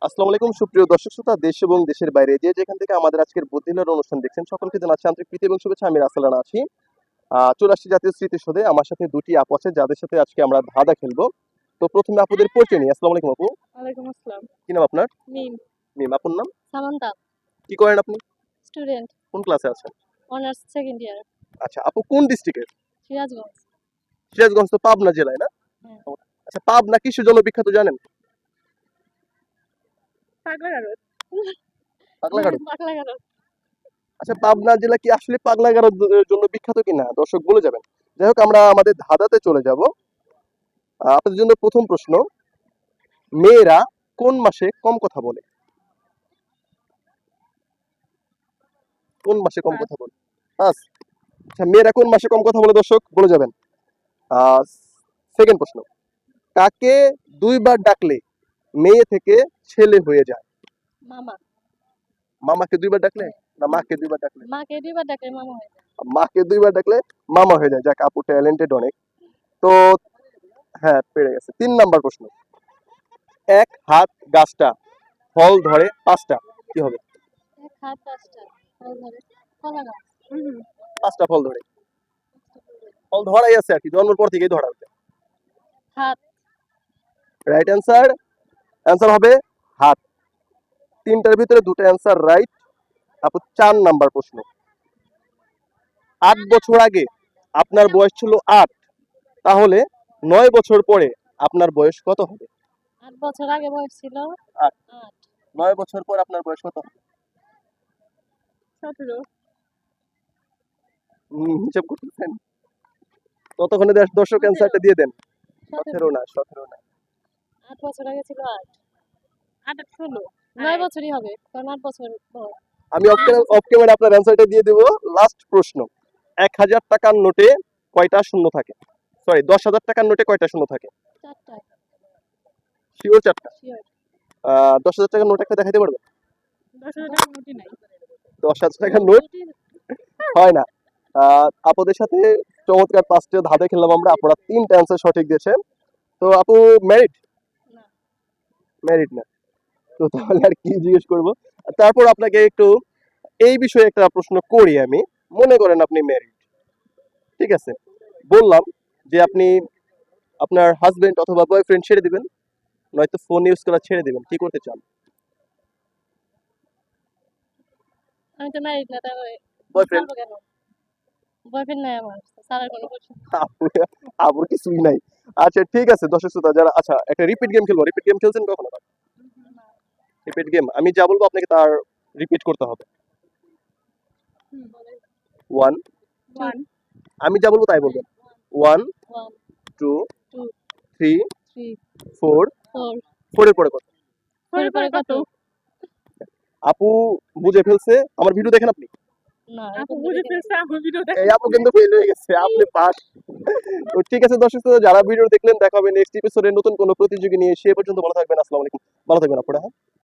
আসসালামু আলাইকুম সুপ্রিয় দর্শক শ্রোতা, দেশ এবং দেশের বাইরে যে যেখান থেকে আমাদের আজকের বুদ্ধিলার অনুষ্ঠান দেখছেন সকলকে জানাচ্ছি আন্তরিক প্রীতি এবং শুভেচ্ছা। আমি রাসেল রানা আছি। চলে আসছি জাতীয় স্মৃতিসৌধে। আমার সাথে দুটি আপু আছে যাদের সাথে আজকে আমরা ধাঁধা খেলবো। তো প্রথমে আপুদের পরিচয় নিই। আসসালামু আলাইকুম আপু। ওয়ালাইকুম আসসালাম। কি নাম আপনার? মিম। মিম। আপুর নাম? সামান্তা। কি করেন আপনি? স্টুডেন্ট। কোন ক্লাসে আছেন? Honours second year. আচ্ছা আপু কোন ডিস্ট্রিক্টের? সিরাজগঞ্জ। সিরাজগঞ্জ তো পাবনা জেলায় না? হ্যাঁ। আচ্ছা পাবনা কিসের জন্য বিখ্যাত জানেন? পাগলাগারদ। পাগলাগারদ। পাগলাগারদ। আচ্ছা পাবনা জেলা কি আসলে পাগলাগারদের জন্য বিখ্যাত কিনা দর্শক বলে যাবেন। যাই হোক আমরা আমাদের ধাঁধাতে চলে যাব। আপনাদের জন্য প্রথম প্রশ্ন, মেয়েরা কোন মাসে কম কথা বলে? কোন মাসে কম কথা বলে? আচ্ছা মেয়েরা কোন মাসে কম কথা বলে দর্শক বলে যাবেন। সেকেন্ড প্রশ্ন, কাকে দুইবার ডাকলে মেয়ে থেকে ছেলে হয়ে যায়? মামা। মামাকে দুইবার ডাকলে না মাকে দুইবার ডাকলে? মাকে দুইবার ডাকলে মামা হয়ে যায়। মাকে দুইবার ডাকলে মামা হয়ে যায়। যাক আপু ট্যালেন্টেড অনেক। তো হ্যাঁ পেরে গেছে। 3 নাম্বার প্রশ্ন, এক হাত গাছটা ফল ধরে 5টা, কি হবে? এক হাত 5টা ফল ধরে। কলা গাছ। 5টা ফল ধরে। ফল ধরাই আছে আর কি, জন্মের পর থেকেই ধরা হচ্ছে। হাত। Right answer. অ্যান্সার হবে হাত। 3টার ভিতরে 2টা অ্যান্সার রাইট। আপু 4 নাম্বার প্রশ্ন, 8 বছর আগে আপনার বয়স ছিল 8, তাহলে 9 বছর পরে আপনার বয়স কত হবে? 8 বছর আগে বয়স ছিল 8, 8। 9 বছর পর আপনার বয়স কত হবে? 17। হিসাব করতেছেন? ততক্ষণে দর্শক অ্যান্সারটা দিয়ে দেন। 17 না, 17 না। 8 বছর আগে ছিল 8। 8 আর 16। 9 বছরই হবে কারণ 8 বছর পর। আমি অফ ক্যামেরা আপনার অ্যান্সারটা দিয়ে দেব। লাস্ট প্রশ্ন, 1000 টাকার নোটে কয়টা শূন্য থাকে? সরি 10,000 টাকার নোটে কয়টা শূন্য থাকে? 4টা। শিওর 4টা? শিওর। 10,000 টাকার নোট একটা দেখাতে পারবে? 10,000 টাকার নোটই নাই। 10,000 টাকার নোট হয় না। আপুদের সাথে চমৎকার 5টা ধাঁধা খেললাম আমরা। আপনারা 3টা অ্যান্সার সঠিক দিয়েছেন। তো আপু ম্যারিড? না। ম্যারিড না। তো তাহলে আর কি জিজ্ঞেস করব। তারপর আপনাকে একটু এই বিষয়ে একটা প্রশ্ন করি আমি। মনে করেন আপনি ম্যারিড, ঠিক আছে? বললাম যে আপনি আপনার হাজবেন্ড অথবা বয়ফ্রেন্ড ছেড়ে দিবেন, নয়তো ফোন ইউজ করা ছেড়ে দিবেন, কি করতে চান? আমি তো ম্যারিড না তাহলে বয়ফ্রেন্ড? ছাড়বো কেন? বয়ফ্রেন্ড নাই আমার। ছাড়ার কোনো প্রশ্ন। আপুর কিছুই নাই। আচ্ছা ঠিক আছে দর্শক শ্রোতা যারা, আচ্ছা একটা রিপিট গেম খেলবো। রিপিট গেম খেলছেন কখনো? রিপিট গেম আমি যা বলবো আপনাকে তার রিপিট করতে হবে। 1, 1 আমি যা বলবো তাই বলবেন। 1 1 2 2 3 3 4 4 4 এর পরে কত? 4 এর পরে কত? আপু বুঝে ফেলছে। আমার ভিডিও দেখেন আপনি? না আপু বুঝে ফেলছে আমার ভিডিও এই আপু কিন্তু ফেল হয়ে গেছে, আপনি পাস। তো ঠিক আছে দর্শক শ্রোতা যারা ভিডিও দেখলেন, দেখা হবে নেক্সট এপিসোডে নতুন কোনো প্রতিযোগী নিয়ে। সে পর্যন্ত ভালো থাকবেন। আসসালামু আলাইকুম। ভালো থাকবেন আপনারা।